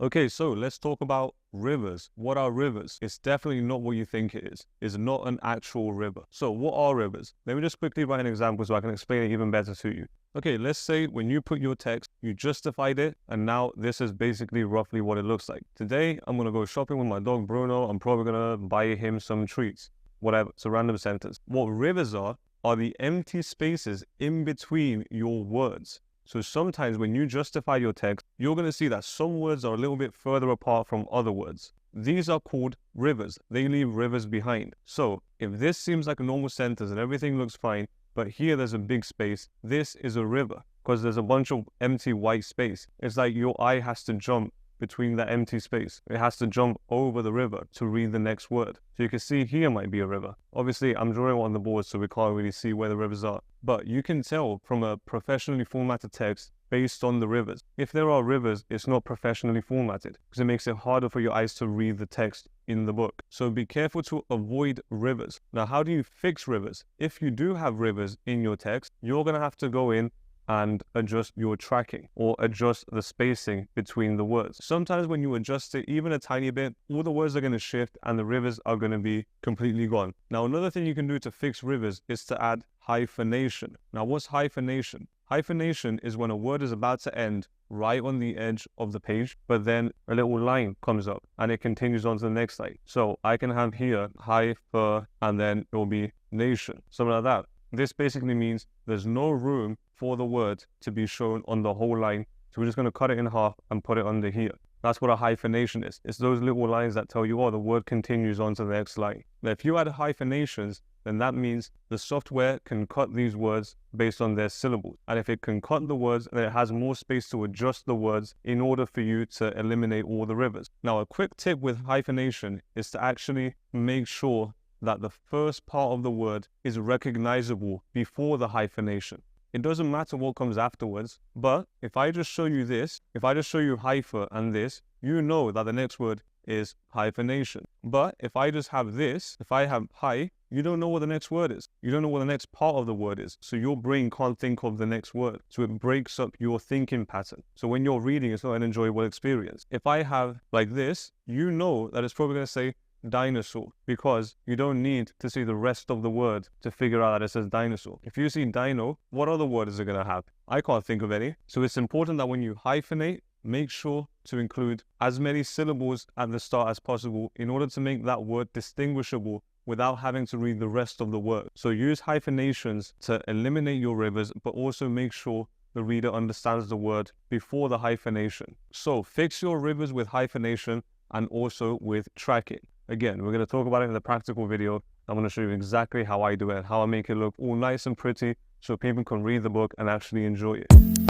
Okay, so let's talk about rivers. What are rivers? It's definitely not what you think it is. It's not an actual river. So what are rivers? Let me just quickly write an example so I can explain it even better to you. Okay, let's say when you put your text, you justified it, and now this is basically roughly what it looks like. Today, I'm going to go shopping with my dog Bruno. I'm probably going to buy him some treats. Whatever, it's a random sentence. What rivers are the empty spaces in between your words. So sometimes when you justify your text, you're going to see that some words are a little bit further apart from other words. These are called rivers. They leave rivers behind. So if this seems like a normal sentence and everything looks fine, but here there's a big space, this is a river because there's a bunch of empty white space. It's like your eye has to jump between that empty space. It has to jump over the river to read the next word. So you can see here might be a river. Obviously, I'm drawing on the board so we can't really see where the rivers are. But you can tell from a professionally formatted text based on the rivers. If there are rivers, it's not professionally formatted because it makes it harder for your eyes to read the text in the book. So be careful to avoid rivers. Now, how do you fix rivers? If you do have rivers in your text, you're going to have to go in and adjust your tracking or adjust the spacing between the words. Sometimes when you adjust it even a tiny bit, all the words are going to shift and the rivers are going to be completely gone. Now, another thing you can do to fix rivers is to add hyphenation. Now, what's hyphenation? Hyphenation is when a word is about to end right on the edge of the page, but then a little line comes up and it continues on to the next line. So I can have here hyphen and then it will be nation, something like that. This basically means there's no room for the word to be shown on the whole line. So we're just going to cut it in half and put it under here. That's what a hyphenation is. It's those little lines that tell you, oh, the word continues on to the next line. Now, if you add hyphenations, then that means the software can cut these words based on their syllables. And if it can cut the words, then it has more space to adjust the words in order for you to eliminate all the rivers. Now, a quick tip with hyphenation is to actually make sure that the first part of the word is recognizable before the hyphenation. It doesn't matter what comes afterwards, but if I just show you this, if I just show you hyphen and this, you know that the next word is hyphenation. But if I just have this, if I have hi, you don't know what the next word is. You don't know what the next part of the word is. So your brain can't think of the next word. So it breaks up your thinking pattern. So when you're reading, it's not an enjoyable experience. If I have like this, you know that it's probably going to say dinosaur because you don't need to see the rest of the word to figure out that it says dinosaur. If you see dino, what other word is it going to have? I can't think of any. So it's important that when you hyphenate, make sure to include as many syllables at the start as possible in order to make that word distinguishable without having to read the rest of the word. So use hyphenations to eliminate your rivers, but also make sure the reader understands the word before the hyphenation. So fix your rivers with hyphenation and also with tracking. Again, we're going to talk about it in the practical video. I'm going to show you exactly how I do it and how I make it look all nice and pretty so people can read the book and actually enjoy it.